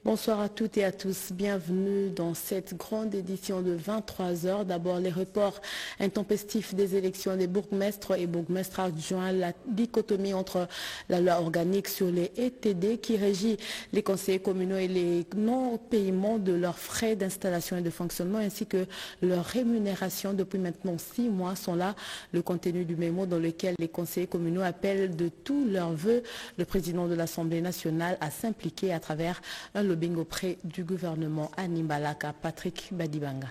Bonsoir à toutes et à tous. Bienvenue dans cette grande édition de 23h. D'abord, les reports intempestifs des élections des bourgmestres et bourgmestres adjoints, la dichotomie entre la loi organique sur les ETD qui régit les conseillers communaux et les non-paiements de leurs frais d'installation et de fonctionnement ainsi que leur rémunération depuis maintenant 6 mois sont là. Le contenu du mémo dans lequel les conseillers communaux appellent de tous leurs vœux le président de l'Assemblée nationale à s'impliquer à travers un lobbying auprès du gouvernement. Annie Balaka, Patrick Badibanga.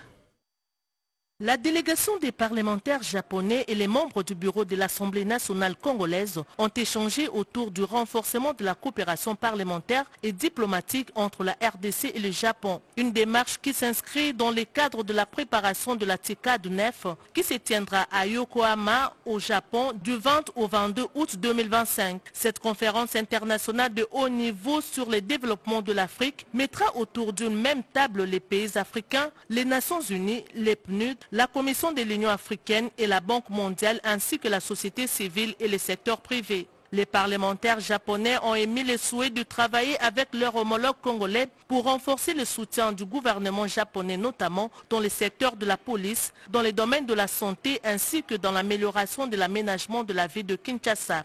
La délégation des parlementaires japonais et les membres du bureau de l'Assemblée nationale congolaise ont échangé autour du renforcement de la coopération parlementaire et diplomatique entre la RDC et le Japon. Une démarche qui s'inscrit dans le cadre de la préparation de la TICAD 9 qui se tiendra à Yokohama au Japon du 20 au 22 août 2025. Cette conférence internationale de haut niveau sur le développement de l'Afrique mettra autour d'une même table les pays africains, les Nations Unies, les PNUD, la Commission de l'Union africaine et la Banque mondiale ainsi que la société civile et le secteur privé. Les parlementaires japonais ont émis le souhait de travailler avec leurs homologues congolais pour renforcer le soutien du gouvernement japonais, notamment dans le secteur de la police, dans les domaines de la santé ainsi que dans l'amélioration de l'aménagement de la ville de Kinshasa.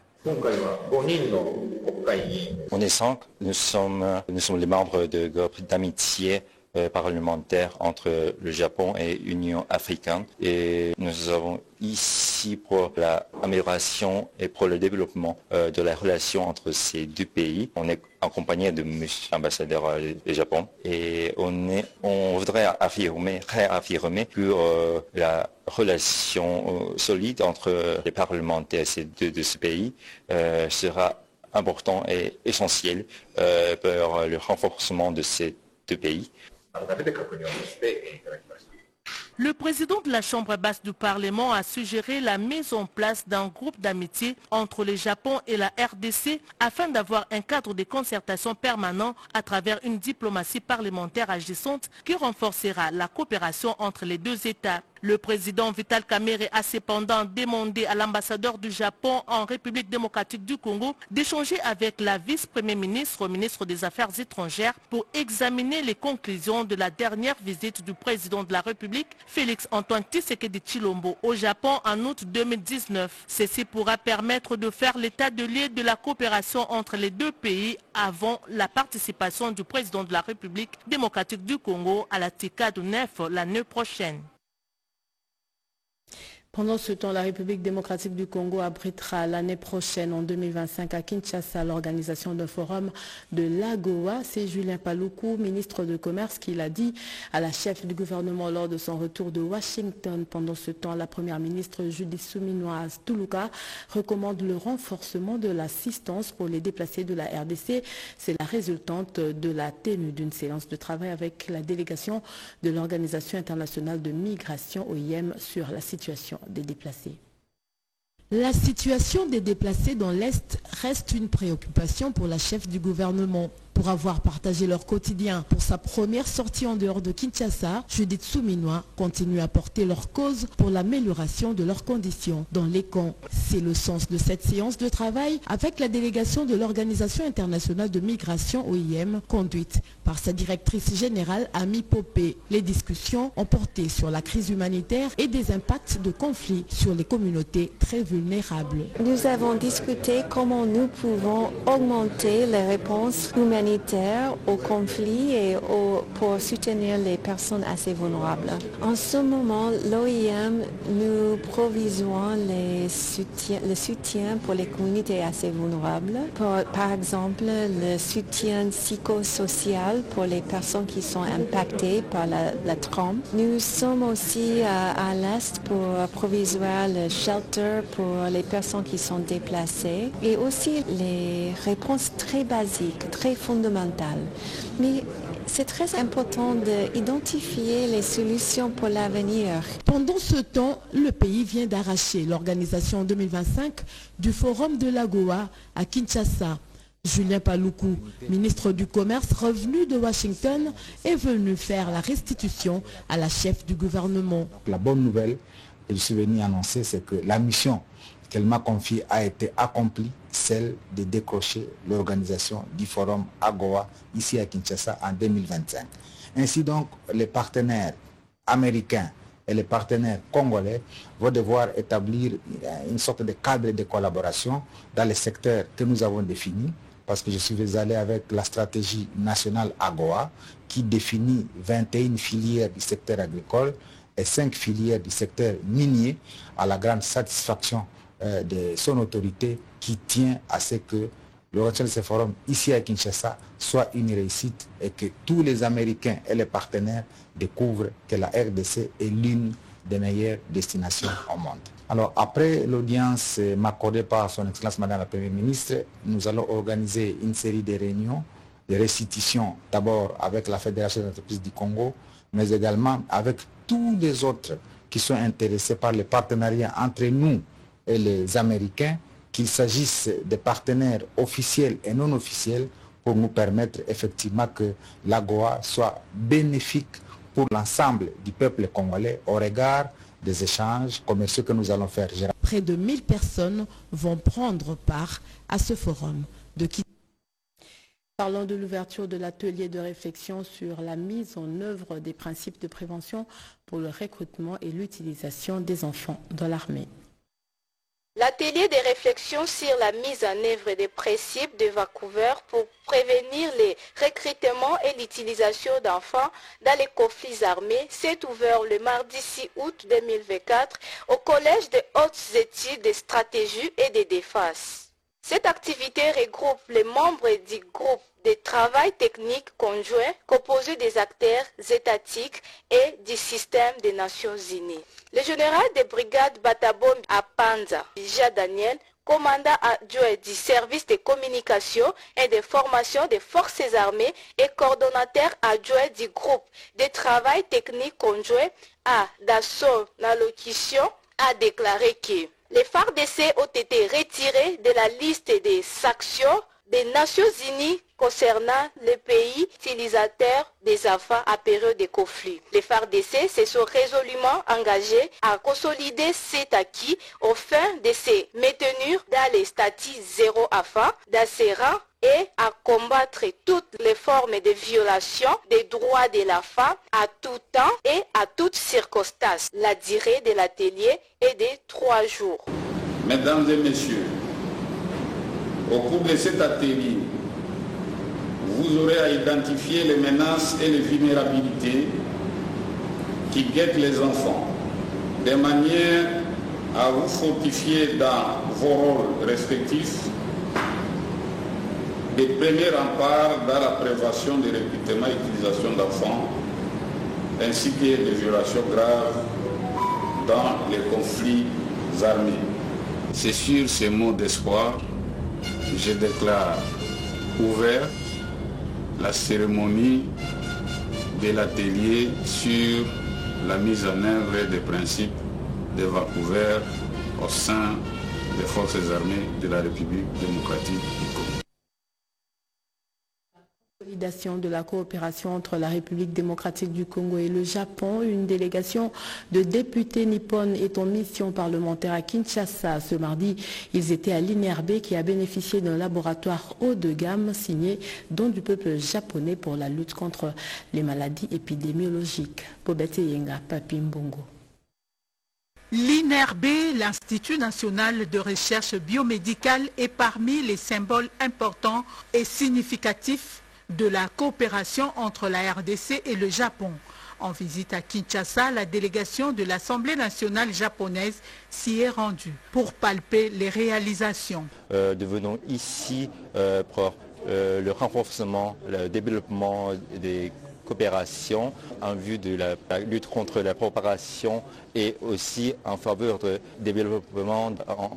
On est 5, nous sommes les membres de groupe d'amitié parlementaire entre le Japon et l'Union africaine et nous avons ici pour l'amélioration et pour le développement de la relation entre ces deux pays. On est accompagné de M. l'ambassadeur du Japon et on voudrait réaffirmer que la relation solide entre les parlementaires de ce pays sera important et essentiel pour le renforcement de ces deux pays. Le président de la Chambre basse du Parlement a suggéré la mise en place d'un groupe d'amitié entre le Japon et la RDC afin d'avoir un cadre de concertation permanent à travers une diplomatie parlementaire agissante qui renforcera la coopération entre les deux États. Le président Vital Kamerhe a cependant demandé à l'ambassadeur du Japon en République démocratique du Congo d'échanger avec la vice-premier ministre, ministre des Affaires étrangères, pour examiner les conclusions de la dernière visite du président de la République, Félix Antoine Tshisekedi Tshilombo, au Japon en août 2019. Ceci pourra permettre de faire l'état de lieu de la coopération entre les deux pays avant la participation du président de la République démocratique du Congo à la TICAD 9 l'année prochaine. Pendant ce temps, la République démocratique du Congo abritera l'année prochaine, en 2025, à Kinshasa, l'organisation d'un forum de l'AGOA. C'est Julien Paluku, ministre de Commerce, qui l'a dit à la chef du gouvernement lors de son retour de Washington. Pendant ce temps, la première ministre Judith Suminwa Tuluka recommande le renforcement de l'assistance pour les déplacés de la RDC. C'est la résultante de la tenue d'une séance de travail avec la délégation de l'Organisation internationale de migration, OIM, sur la situation des déplacés. La situation des déplacés dans l'Est reste une préoccupation pour la chef du gouvernement. Pour avoir partagé leur quotidien pour sa première sortie en dehors de Kinshasa, Judith Suminwa continue à porter leur cause pour l'amélioration de leurs conditions dans les camps. C'est le sens de cette séance de travail avec la délégation de l'Organisation internationale de migration OIM, conduite par sa directrice générale Ami Popé. Les discussions ont porté sur la crise humanitaire et des impacts de conflits sur les communautés très vulnérables. Nous avons discuté comment nous pouvons augmenter les réponses humanitaires au conflit et pour soutenir les personnes assez vulnérables. En ce moment, l'OIM nous provisionne le soutien pour les communautés assez vulnérables. Par exemple, le soutien psychosocial pour les personnes qui sont impactées par la trompe. Nous sommes aussi à l'Est pour provisoire le shelter pour les personnes qui sont déplacées et aussi les réponses très basiques, très fondamentales. Mais c'est très important d'identifier les solutions pour l'avenir. Pendant ce temps, le pays vient d'arracher l'organisation en 2025 du Forum de l'AGOA à Kinshasa. Julien Paluku, ministre du Commerce revenu de Washington, est venu faire la restitution à la chef du gouvernement. La bonne nouvelle, et je suis venu annoncer, c'est que la mission qu'elle m'a confiée a été accomplie, celle de décrocher l'organisation du forum AGOA ici à Kinshasa en 2025. Ainsi donc, les partenaires américains et les partenaires congolais vont devoir établir une sorte de cadre de collaboration dans les secteurs que nous avons définis, parce que je suis allé avec la stratégie nationale AGOA qui définit 21 filières du secteur agricole et 5 filières du secteur minier, à la grande satisfaction de son autorité qui tient à ce que l'organisation de ce forum ici à Kinshasa soit une réussite et que tous les Américains et les partenaires découvrent que la RDC est l'une des meilleures destinations au monde. Alors après l'audience m'accordée par son Excellence Madame la Première ministre, nous allons organiser une série de réunions, de restitutions, d'abord avec la Fédération des entreprises du Congo, mais également avec tous les autres qui sont intéressés par les partenariats entre nous et les Américains, qu'il s'agisse des partenaires officiels et non officiels, pour nous permettre effectivement que l'AGOA soit bénéfique pour l'ensemble du peuple congolais au regard des échanges commerciaux que nous allons faire. Près de 1000 personnes vont prendre part à ce forum. Parlons de l'ouverture de l'atelier de réflexion sur la mise en œuvre des principes de prévention pour le recrutement et l'utilisation des enfants dans l'armée. L'atelier de réflexion sur la mise en œuvre des principes de Vancouver pour prévenir les recrutements et l'utilisation d'enfants dans les conflits armés s'est ouvert le mardi 6 août 2024 au Collège de hautes études de stratégie et de défense. Cette activité regroupe les membres du groupe de travail technique conjoint composé des acteurs étatiques et du système des Nations Unies. Le général de brigade Batabom Apanza, Ija Daniel, commandant adjoint du service de communication et de formation des forces armées et coordonnateur adjoint du groupe de travail technique conjoint dans son allocution, a déclaré que les FARDC ont été retirés de la liste des sanctions des Nations Unies concernant les pays utilisateurs des enfants à période de conflit. Les FARDC se sont résolument engagés à consolider cet acquis au fin de se maintenir dans les statuts zéro enfant dans ses rangs et à combattre toutes les formes de violation des droits de la femme à tout temps et à toutes circonstances. La durée de l'atelier est de 3 jours. Mesdames et messieurs, au cours de cet atelier, vous aurez à identifier les menaces et les vulnérabilités qui guettent les enfants, de manière à vous fortifier dans vos rôles respectifs, des premiers remparts dans la prévention des recrutements et l'utilisation d'enfants, ainsi que des violations graves dans les conflits armés. C'est sur ces mots d'espoir, je déclare ouvert la cérémonie de l'atelier sur la mise en œuvre des principes de Vancouver au sein des forces armées de la République démocratique du Congo. Consolidation de la coopération entre la République démocratique du Congo et le Japon. Une délégation de députés nippons est en mission parlementaire à Kinshasa. Ce mardi, ils étaient à l'INRB qui a bénéficié d'un laboratoire haut de gamme signé don du peuple japonais pour la lutte contre les maladies épidémiologiques. Pobete Yenga, Papi Mbongo. L'INRB, l'Institut national de recherche biomédicale, est parmi les symboles importants et significatifs de la coopération entre la RDC et le Japon. En visite à Kinshasa, la délégation de l'Assemblée nationale japonaise s'y est rendue pour palper les réalisations. Nous venons ici pour le renforcement, le développement des coopérations en vue de la lutte contre la propagation et aussi en faveur du développement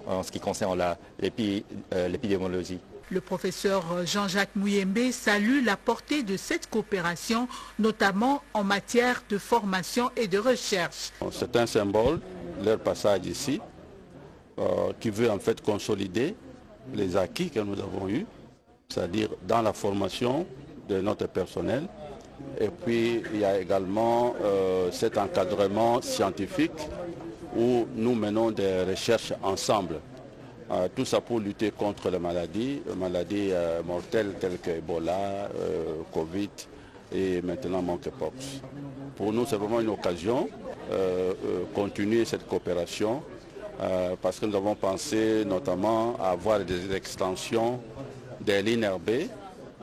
en ce qui concerne l'épidémiologie. Le professeur Jean-Jacques Mouyembe salue la portée de cette coopération, notamment en matière de formation et de recherche. C'est un symbole, leur passage ici, qui veut en fait consolider les acquis que nous avons eus, c'est-à-dire dans la formation de notre personnel. Et puis il y a également cet encadrement scientifique où nous menons des recherches ensemble. Tout ça pour lutter contre les maladies mortelles telles que Ebola, Covid et maintenant monkeypox. Pour nous, c'est vraiment une occasion de continuer cette coopération parce que nous avons pensé notamment à avoir des extensions de l'INRB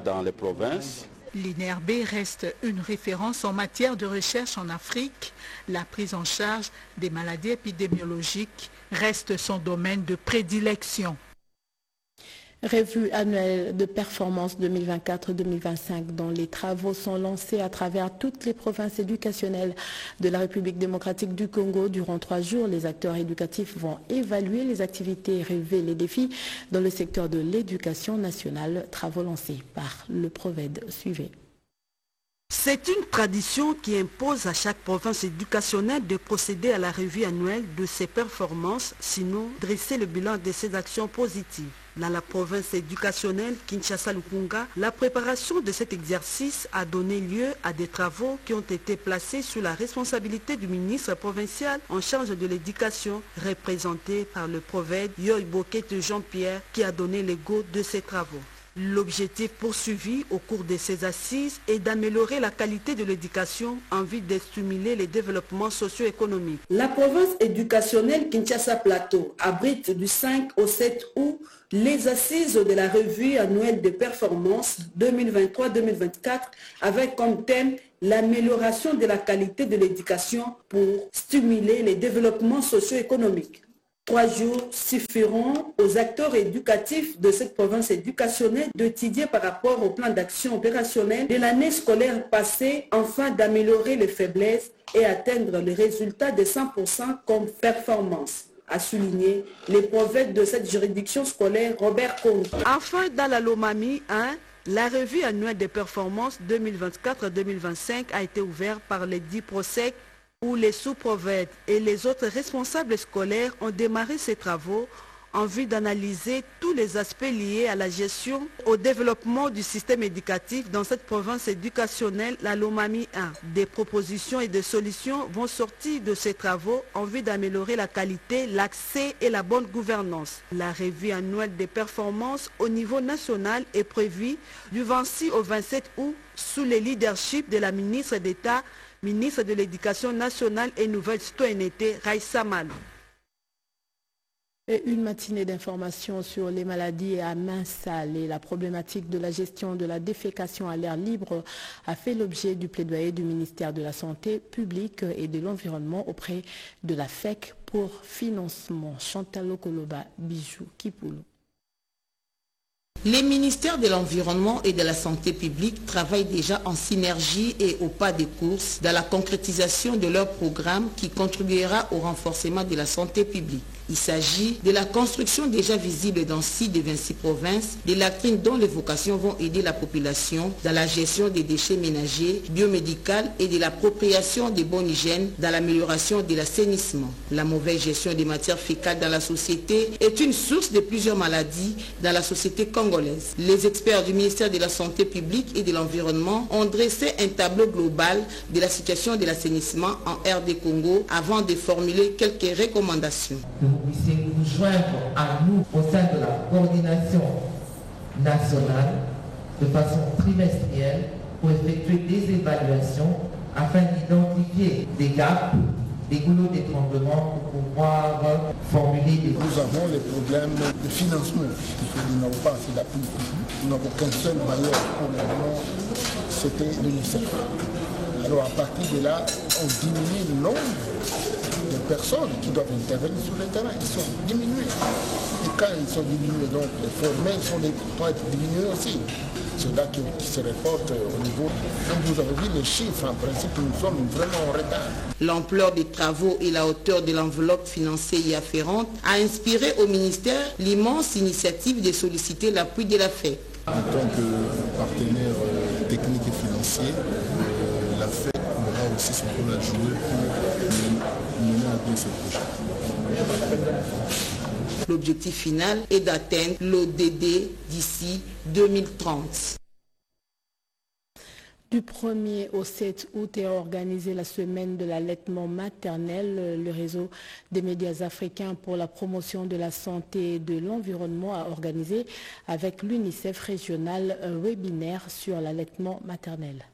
dans les provinces. L'INRB reste une référence en matière de recherche en Afrique. La prise en charge des maladies épidémiologiques reste son domaine de prédilection. Revue annuelle de performance 2024-2025 dont les travaux sont lancés à travers toutes les provinces éducationnelles de la République démocratique du Congo. Durant 3 jours, les acteurs éducatifs vont évaluer les activités et relever les défis dans le secteur de l'éducation nationale. Travaux lancés par le PROVED. Suivez. C'est une tradition qui impose à chaque province éducationnelle de procéder à la revue annuelle de ses performances, sinon dresser le bilan de ses actions positives. Dans la province éducationnelle Kinshasa-Lukunga, la préparation de cet exercice a donné lieu à des travaux qui ont été placés sous la responsabilité du ministre provincial en charge de l'éducation, représenté par le PROVED Yoy Bokete Jean-Pierre, qui a donné le go de ces travaux. L'objectif poursuivi au cours de ces assises est d'améliorer la qualité de l'éducation en vue de stimuler le développement socio-économique. La province éducationnelle Kinshasa-Plateau abrite du 5 au 7 août les assises de la revue annuelle de performance 2023-2024 avec comme thème l'amélioration de la qualité de l'éducation pour stimuler le développement socio-économique. 3 jours suffiront aux acteurs éducatifs de cette province éducationnelle d'étudier par rapport au plan d'action opérationnel de l'année scolaire passée afin d'améliorer les faiblesses et atteindre les résultats de 100% comme performance, a souligné les prophètes de cette juridiction scolaire Robert Congo. Enfin, dans la Lomami 1, la revue annuelle des performances 2024-2025 a été ouverte par les 10 PROSEC où les sous-prophètes et les autres responsables scolaires ont démarré ces travaux en vue d'analyser tous les aspects liés à la gestion, au développement du système éducatif dans cette province éducationnelle, la Lomami 1. Des propositions et des solutions vont sortir de ces travaux en vue d'améliorer la qualité, l'accès et la bonne gouvernance. La revue annuelle des performances au niveau national est prévue du 26 au 27 août sous le leadership de la ministre d'État, ministre de l'Éducation nationale et nouvelle citoyenneté, Raïssa Malou. Et une matinée d'information sur les maladies à main sale et la problématique de la gestion de la défécation à l'air libre a fait l'objet du plaidoyer du ministère de la Santé publique et de l'Environnement auprès de la FEC pour financement. Chantal Lokoloba, Bijou, Kipoulou. Les ministères de l'Environnement et de la Santé publique travaillent déjà en synergie et au pas des courses dans la concrétisation de leur programme qui contribuera au renforcement de la santé publique. Il s'agit de la construction déjà visible dans 6 des 26 provinces, des latrines dont les vocations vont aider la population dans la gestion des déchets ménagers, biomédicales et de l'appropriation des bonnes hygiènes dans l'amélioration de l'assainissement. La mauvaise gestion des matières fécales dans la société est une source de plusieurs maladies dans la société congolaise. Les experts du ministère de la Santé publique et de l'Environnement ont dressé un tableau global de la situation de l'assainissement en RD Congo avant de formuler quelques recommandations. Vous puissiez vous joindre à nous au sein de la coordination nationale de façon trimestrielle pour effectuer des évaluations afin d'identifier des gaps, des goulots d'étranglement pour pouvoir formuler des... Nous avons les problèmes de financement, puisque nous n'avons pas assez d'appui. Nous n'avons qu'un seul bailleur pour le moment, c'était l'UNICEF. Alors à partir de là, on diminue le nombre de personnes qui doivent intervenir sur le terrain. Ils sont diminués. Et quand ils sont diminués, donc les formels doivent être diminués aussi. C'est là qui se reporte au niveau. Comme vous avez vu les chiffres, en principe, nous sommes vraiment en retard. L'ampleur des travaux et la hauteur de l'enveloppe financière y afférente a inspiré au ministère l'immense initiative de solliciter l'appui de la FEC. En tant que partenaire technique et financier, la FEC aura aussi son rôle à jouer pour mener à bien ce projet. L'objectif final est d'atteindre l'ODD d'ici 2030. Du 1er au 7 août est organisée la semaine de l'allaitement maternel. Le réseau des médias africains pour la promotion de la santé et de l'environnement a organisé avec l'UNICEF régional un webinaire sur l'allaitement maternel.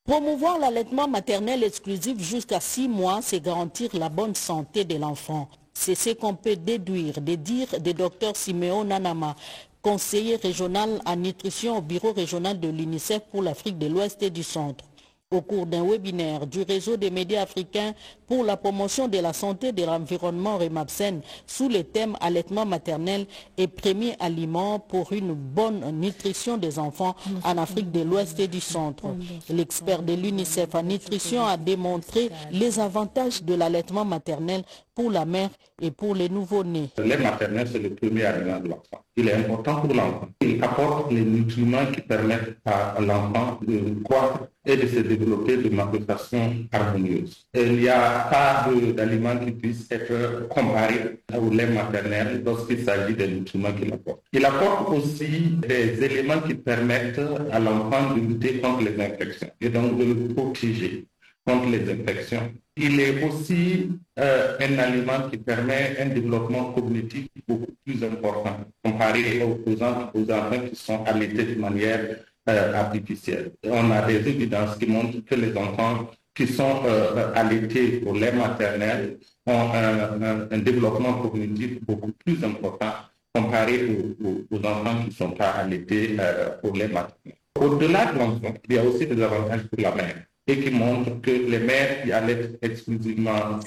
Promouvoir l'allaitement maternel exclusif jusqu'à 6 mois, c'est garantir la bonne santé de l'enfant. C'est ce qu'on peut déduire des dires de Dr Siméon Nanama, conseiller régional en nutrition au bureau régional de l'UNICEF pour l'Afrique de l'Ouest et du Centre. Au cours d'un webinaire du réseau des médias africains pour la promotion de la santé et de l'environnement REMAPSEN sous le thème allaitement maternel et premier aliment pour une bonne nutrition des enfants en Afrique de l'Ouest et du Centre. L'expert de l'UNICEF en nutrition a démontré les avantages de l'allaitement maternel pour la mère et pour les nouveau-nés. Le lait maternel, c'est le premier aliment de l'enfant. Il est important pour l'enfant. Il apporte les nutriments qui permettent à l'enfant de croître et de se développer de façon harmonieuse. Il n'y a pas d'aliment qui puisse être comparé au lait maternel lorsqu'il s'agit des nutriments qu'il apporte. Il apporte aussi des éléments qui permettent à l'enfant de lutter contre les infections et donc de le protéger contre les infections. Il est aussi un aliment qui permet un développement cognitif beaucoup plus important comparé aux enfants qui sont allaités de manière artificielle. On a des évidences qui montrent que les enfants qui sont allaités au lait maternel ont un développement cognitif beaucoup plus important comparé aux enfants qui ne sont pas allaités au lait maternel. Au-delà de l'enfant, il y a aussi des avantages pour la mère et qui montrent que les mères qui allaitent exclusivement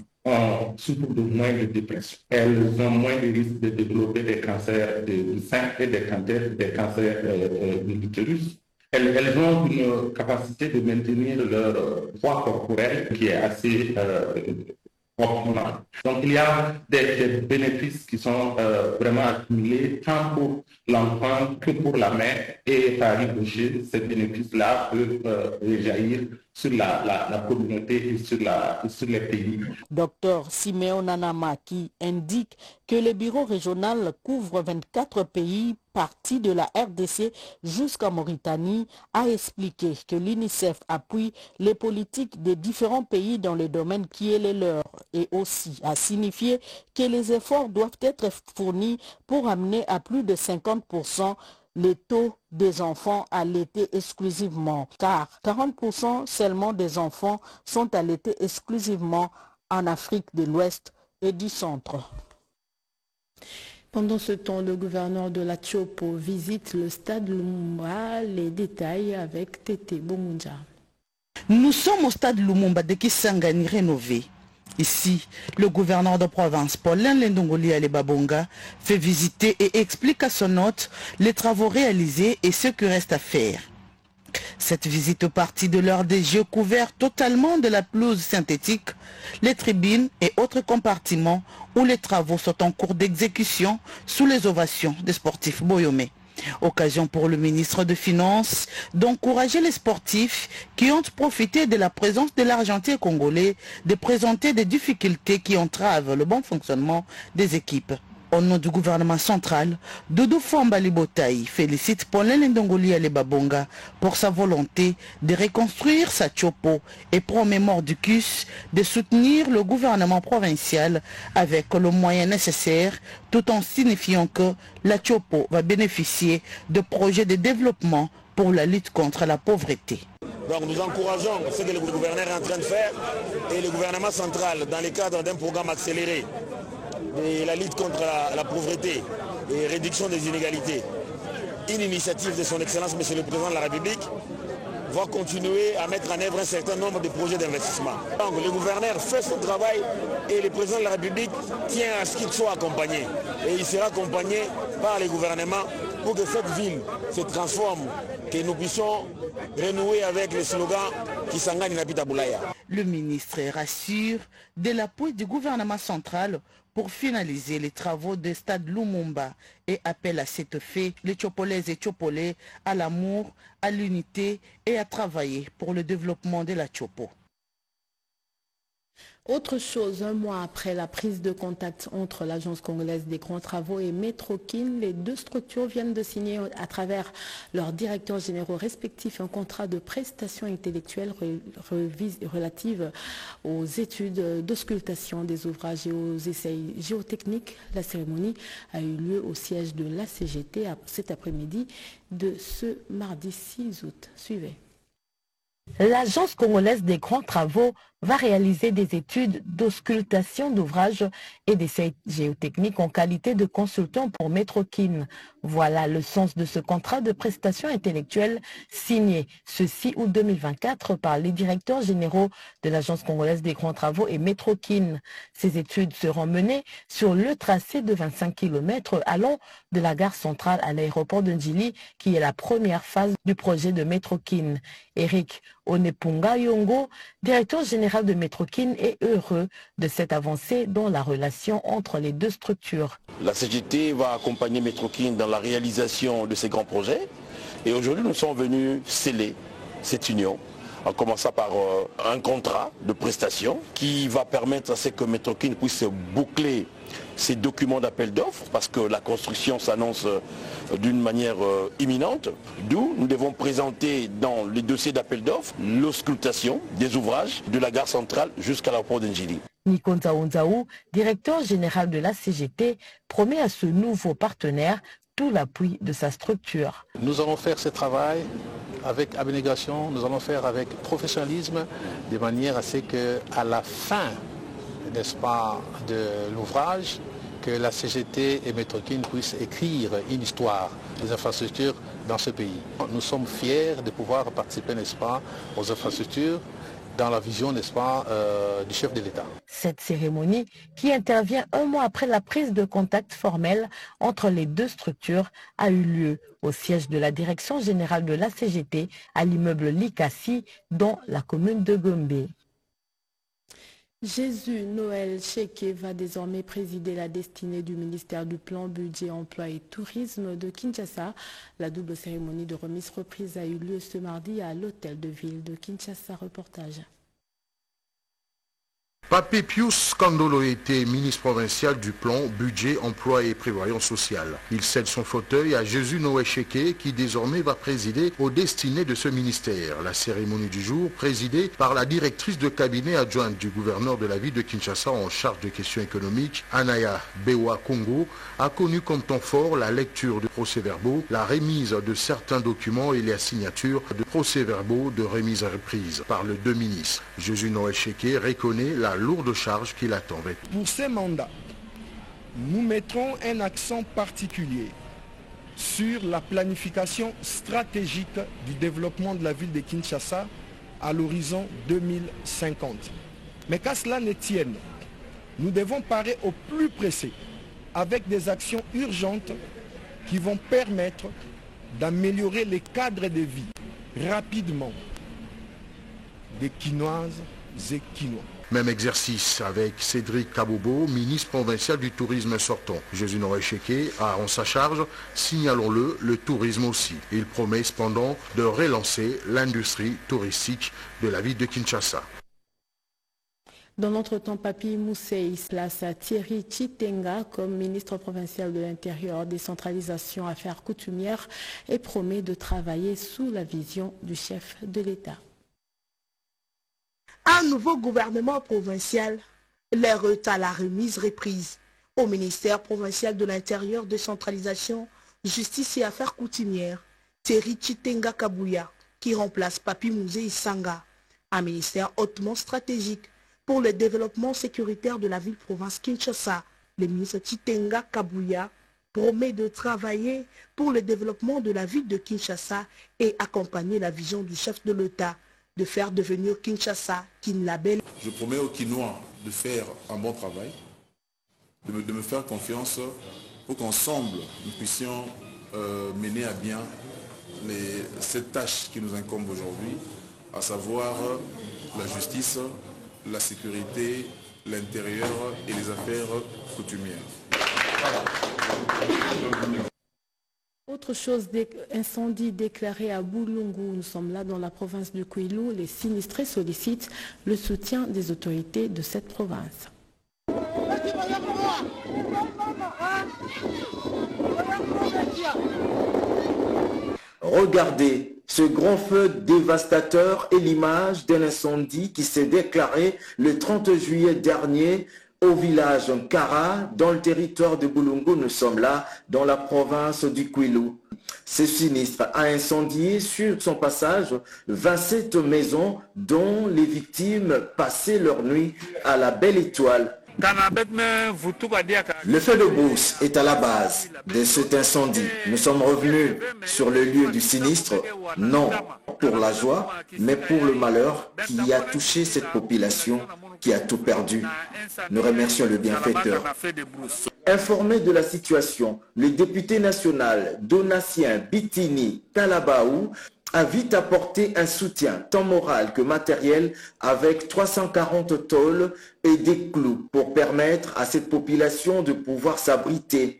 souffrent de moins de dépression. Elles ont moins de risques de développer des cancers du sein et des cancers de l'utérus. Elles ont une capacité de maintenir leur poids corporel qui est assez optimale. Donc il y a des bénéfices qui sont vraiment accumulés tant pour l'enfant que pour la mère et par ricochet, ces bénéfices-là peuvent rejaillir sur la communauté et sur les pays. Dr Siméon Nanama qui indique que le bureau régional couvre 24 pays partis de la RDC jusqu'à Mauritanie, a expliqué que l'UNICEF appuie les politiques des différents pays dans le domaine qui est le leur et aussi a signifié que les efforts doivent être fournis pour amener à plus de 50% les taux des enfants allaités exclusivement, car 40% seulement des enfants sont allaités exclusivement en Afrique de l'Ouest et du Centre. Pendant ce temps, le gouverneur de la Tchopo visite le stade Lumumba. Les détails avec Tété Bomunja. Nous sommes au stade Lumumba de Kisangani rénové. Ici, le gouverneur de province, Paulin Lendongoli Alebabonga, fait visiter et explique à son hôte les travaux réalisés et ce qui reste à faire. Cette visite partit de l'heure des Jeux couverts totalement de la pelouse synthétique, les tribunes et autres compartiments où les travaux sont en cours d'exécution sous les ovations des sportifs boyomais. Occasion pour le ministre des Finances d'encourager les sportifs qui ont profité de la présence de l'Argentin congolais de présenter des difficultés qui entravent le bon fonctionnement des équipes. Au nom du gouvernement central, Doudou Fambali Botaï félicite Paulin Lendongoli Alebabonga pour sa volonté de reconstruire sa Tchopo et promet Mordicus de soutenir le gouvernement provincial avec le moyen nécessaire tout en signifiant que la Tchopo va bénéficier de projets de développement pour la lutte contre la pauvreté. Donc nous encourageons ce que le gouverneur est en train de faire et le gouvernement central dans le cadre d'un programme accéléré de la lutte contre la pauvreté et réduction des inégalités. Une initiative de son Excellence, Monsieur le Président de la République, va continuer à mettre en œuvre un certain nombre de projets d'investissement. Donc le gouverneur fait son travail et le Président de la République tient à ce qu'il soit accompagné. Et il sera accompagné par le gouvernement pour que cette ville se transforme, que nous puissions renouer avec le slogan Kisangani Napita Boulaya. Le ministre rassure de l'appui du gouvernement central pour finaliser les travaux du stade Lumumba et appelle à cette fait les Tchopolaises et Tchopolais à l'amour, à l'unité et à travailler pour le développement de la Tchopo. Autre chose, un mois après la prise de contact entre l'Agence congolaise des grands travaux et Metrokin, les deux structures viennent de signer à travers leurs directeurs généraux respectifs un contrat de prestations intellectuelles relatives aux études d'auscultation des ouvrages et aux essais géotechniques. La cérémonie a eu lieu au siège de la CGT cet après-midi de ce mardi 6 août. Suivez. L'Agence congolaise des grands travaux va réaliser des études d'auscultation d'ouvrages et d'essais géotechniques en qualité de consultant pour Metrokin. Voilà le sens de ce contrat de prestation intellectuelle signé ce 6 août 2024 par les directeurs généraux de l'Agence congolaise des grands travaux et Metrokin. Ces études seront menées sur le tracé de 25 km allant de la gare centrale à l'aéroport de Ndjili, qui est la première phase du projet de Metrokin. Eric Onepunga Yongo, directeur général de Metrokin, est heureux de cette avancée dans la relation entre les deux structures. La CGT va accompagner Metrokin dans la réalisation de ces grands projets et aujourd'hui nous sommes venus sceller cette union en commençant par un contrat de prestation qui va permettre à ce que Metrokin puisse boucler ces documents d'appel d'offres parce que la construction s'annonce d'une manière imminente, d'où nous devons présenter dans les dossiers d'appel d'offres l'auscultation des ouvrages de la gare centrale jusqu'à l'aéroport d'Ndjili. Nico Nzaou, directeur général de la CGT, promet à ce nouveau partenaire tout l'appui de sa structure. Nous allons faire ce travail avec abnégation, nous allons faire avec professionnalisme, de manière à ce qu'à la fin, n'est-ce pas, de l'ouvrage, que la CGT et Metrokin puissent écrire une histoire des infrastructures dans ce pays. Nous sommes fiers de pouvoir participer, n'est-ce pas, aux infrastructures dans la vision, n'est-ce pas, du chef de l'État. Cette cérémonie, qui intervient un mois après la prise de contact formelle entre les deux structures, a eu lieu au siège de la direction générale de la CGT à l'immeuble Likasi dans la commune de Gombe. Jésus Noël Cheke va désormais présider la destinée du ministère du Plan, Budget, Emploi et Tourisme de Kinshasa. La double cérémonie de remise reprise a eu lieu ce mardi à l'hôtel de ville de Kinshasa. Reportage. Papé Pius Kandolo était ministre provincial du Plan, Budget, Emploi et Prévoyance sociale. Il cède son fauteuil à Jésus Noé Cheke qui désormais va présider aux destinées de ce ministère. La cérémonie du jour, présidée par la directrice de cabinet adjointe du gouverneur de la ville de Kinshasa en charge des questions économiques, Anaya Bewa Congo, a connu comme temps fort la lecture de procès-verbaux, la remise de certains documents et la signature de procès-verbaux de remise à reprise par les deux ministres. Jésus Noé Cheke reconnaît la lourde charge qui l'attendait. Pour ces mandats, nous mettrons un accent particulier sur la planification stratégique du développement de la ville de Kinshasa à l'horizon 2050. Mais qu'à cela ne tienne, nous devons parer au plus pressé avec des actions urgentes qui vont permettre d'améliorer les cadres de vie rapidement des Kinoises et Kinois. Même exercice avec Cédric Kabobo, ministre provincial du tourisme sortant. Jésus Noé Cheke a en sa charge, signalons-le, le tourisme aussi. Il promet cependant de relancer l'industrie touristique de la ville de Kinshasa. Dans l'entretemps, Papi Mousseï place à Thierry Chitenga comme ministre provincial de l'Intérieur, décentralisation, affaires coutumières et promet de travailler sous la vision du chef de l'État. Un nouveau gouvernement provincial, l'heure est à la remise reprise au ministère provincial de l'Intérieur, décentralisation, justice et affaires coutumières, Thierry Chitenga Kabuya, qui remplace Papi Mousseï Sanga, un ministère hautement stratégique pour le développement sécuritaire de la ville-province Kinshasa. Le ministre Chitenga Kabuya promet de travailler pour le développement de la ville de Kinshasa et accompagner la vision du chef de l'État de faire devenir Kinshasa Kinlabel. Je promets aux Kinois de faire un bon travail, de me faire confiance pour qu'ensemble nous puissions mener à bien cette tâche qui nous incombe aujourd'hui, à savoir la justice, la sécurité, l'intérieur et les affaires coutumières. Autre chose, incendie déclaré à Boulungu. Nous sommes là dans la province du Kwilu. Les sinistrés sollicitent le soutien des autorités de cette province. Regardez, ce grand feu dévastateur est l'image d'un incendie qui s'est déclaré le 30 juillet dernier au village Nkara, dans le territoire de Boulungu. Nous sommes là dans la province du Kwilu. Ce sinistre a incendié sur son passage 27 maisons dont les victimes passaient leur nuit à la belle étoile. Le feu de brousse est à la base de cet incendie. Nous sommes revenus sur le lieu du sinistre, non pour la joie, mais pour le malheur qui a touché cette population qui a tout perdu. Nous remercions le bienfaiteur. Informé de la situation, le député national Donatien Bitini Talabaou a vite apporté un soutien tant moral que matériel avec 340 tôles et des clous pour permettre à cette population de pouvoir s'abriter.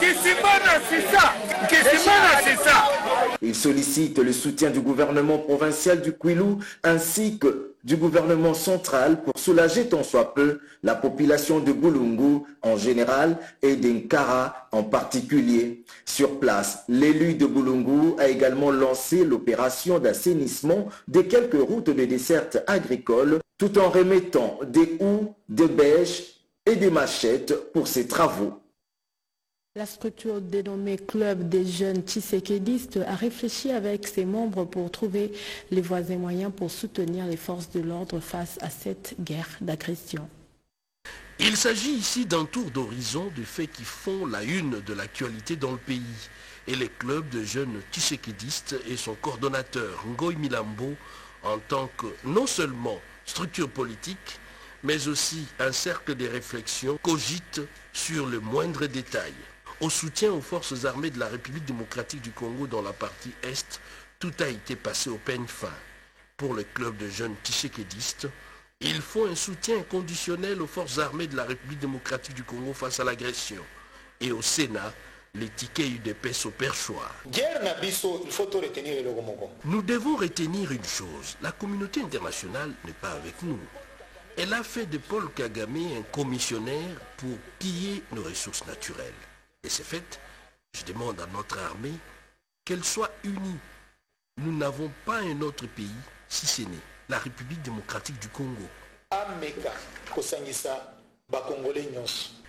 Il sollicite le soutien du gouvernement provincial du Kwilu ainsi que du gouvernement central pour soulager tant soit peu la population de Boulungu en général et d'Nkara en particulier. Sur place, l'élu de Boulungu a également lancé l'opération d'assainissement de quelques routes de desserte agricoles tout en remettant des houes, des bêches et des machettes pour ces travaux. La structure dénommée Club des jeunes tshisekédistes a réfléchi avec ses membres pour trouver les voies et moyens pour soutenir les forces de l'ordre face à cette guerre d'agression. Il s'agit ici d'un tour d'horizon de faits qui font la une de l'actualité dans le pays. Et les clubs de jeunes tshisekédistes et son coordonnateur Ngoy Milambo en tant que non seulement structure politique, mais aussi un cercle de réflexion cogite sur le moindre détail. Au soutien aux forces armées de la République démocratique du Congo dans la partie Est, tout a été passé au peigne fin. Pour le club de jeunes tshisekédistes, il faut un soutien inconditionnel aux forces armées de la République démocratique du Congo face à l'agression. Et au Sénat, les tickets UDPS au perchoir. Nous devons retenir une chose, la communauté internationale n'est pas avec nous. Elle a fait de Paul Kagame un commissionnaire pour piller nos ressources naturelles. Et c'est fait, je demande à notre armée qu'elle soit unie. Nous n'avons pas un autre pays, si ce n'est la République démocratique du Congo.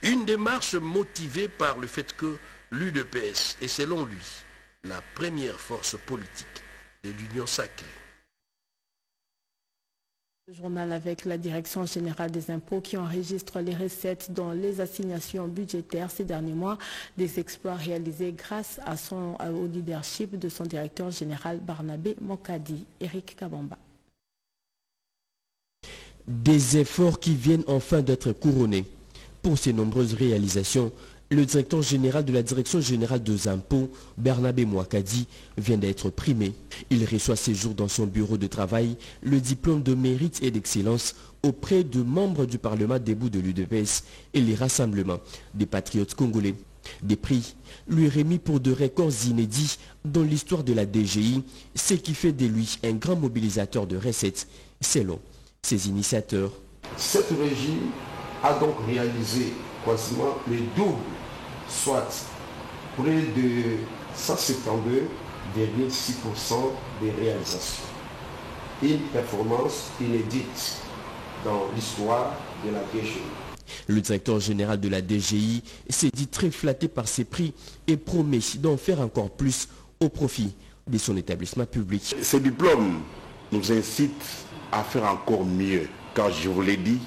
Une démarche motivée par le fait que l'UDPS est selon lui la première force politique de l'Union sacrée. Le journal avec la Direction générale des impôts qui enregistre les recettes dans les assignations budgétaires ces derniers mois, des exploits réalisés grâce au leadership de son directeur général Barnabé Mokadi. Eric Kabamba. Des efforts qui viennent enfin d'être couronnés. Pour ces nombreuses réalisations, le directeur général de la Direction générale des impôts, Barnabé Mokadi, vient d'être primé. Il reçoit ces jours dans son bureau de travail le diplôme de mérite et d'excellence auprès de membres du Parlement debout de l'UDPS et les rassemblements des patriotes congolais. Des prix lui remis pour de records inédits dans l'histoire de la DGI, ce qui fait de lui un grand mobilisateur de recettes, selon ses initiateurs. Cette régie a donc réalisé quasiment le double, soit près de 172,6% des réalisations. Une performance inédite dans l'histoire de la DGI. Le directeur général de la DGI s'est dit très flatté par ces prix et promet d'en faire encore plus au profit de son établissement public. Ces diplômes nous incitent à faire encore mieux, car je vous l'ai dit,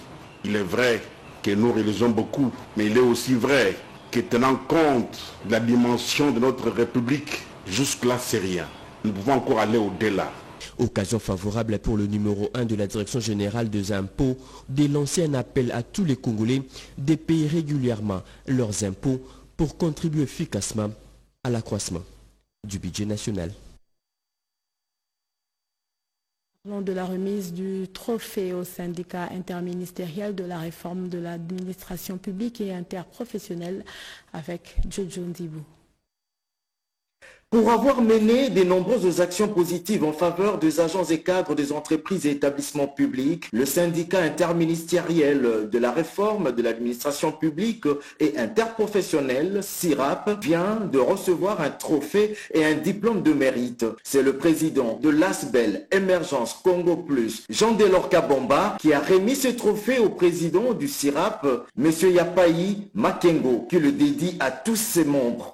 il est vrai que nous réalisons beaucoup, mais il est aussi vrai que tenant compte de la dimension de notre République, jusque-là c'est rien. Nous pouvons encore aller au-delà. Occasion favorable pour le numéro 1 de la Direction générale des impôts de lancer un appel à tous les Congolais de payer régulièrement leurs impôts pour contribuer efficacement à l'accroissement du budget national. Lors de la remise du trophée au syndicat interministériel de la réforme de l'administration publique et interprofessionnelle avec Jojo Ndibou. Pour avoir mené de nombreuses actions positives en faveur des agents et cadres des entreprises et établissements publics, le syndicat interministériel de la réforme de l'administration publique et interprofessionnelle, SIRAP, vient de recevoir un trophée et un diplôme de mérite. C'est le président de l'ASBEL Émergence Congo Plus, Jean-Delors Kabomba, qui a remis ce trophée au président du SIRAP, M. Yapayi Makengo, qui le dédie à tous ses membres.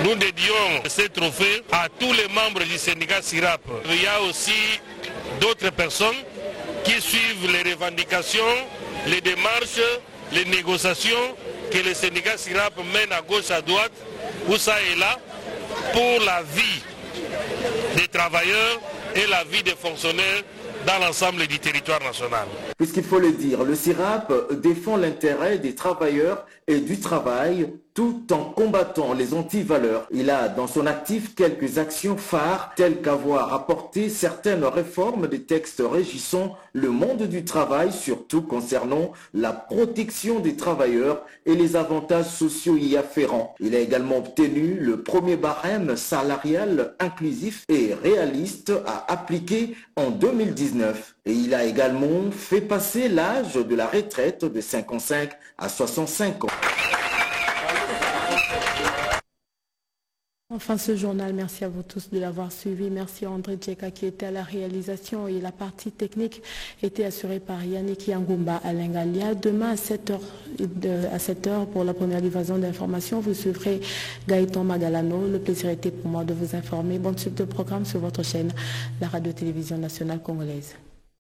Nous dédions ce trophée à tous les membres du syndicat SIRAP. Il y a aussi d'autres personnes qui suivent les revendications, les démarches, les négociations que le syndicat SIRAP mène à gauche, à droite, où ça et là, pour la vie des travailleurs et la vie des fonctionnaires dans l'ensemble du territoire national. Puisqu'il faut le dire, le SIRAP défend l'intérêt des travailleurs et du travail tout en combattant les antivaleurs. Il a dans son actif quelques actions phares telles qu'avoir apporté certaines réformes des textes régissant le monde du travail, surtout concernant la protection des travailleurs et les avantages sociaux y afférents. Il a également obtenu le premier barème salarial inclusif et réaliste à appliquer en 2019. Et il a également fait passer l'âge de la retraite de 55 à 65 ans. Enfin, ce journal, merci à vous tous de l'avoir suivi. Merci à André Djeka qui était à la réalisation et la partie technique était assurée par Yannick Yangumba à Lingalia. Demain à 7h pour la première livraison d'informations, vous suivrez Gaëtan Magalano. Le plaisir était pour moi de vous informer. Bonne suite de programme sur votre chaîne, la radio-télévision nationale congolaise.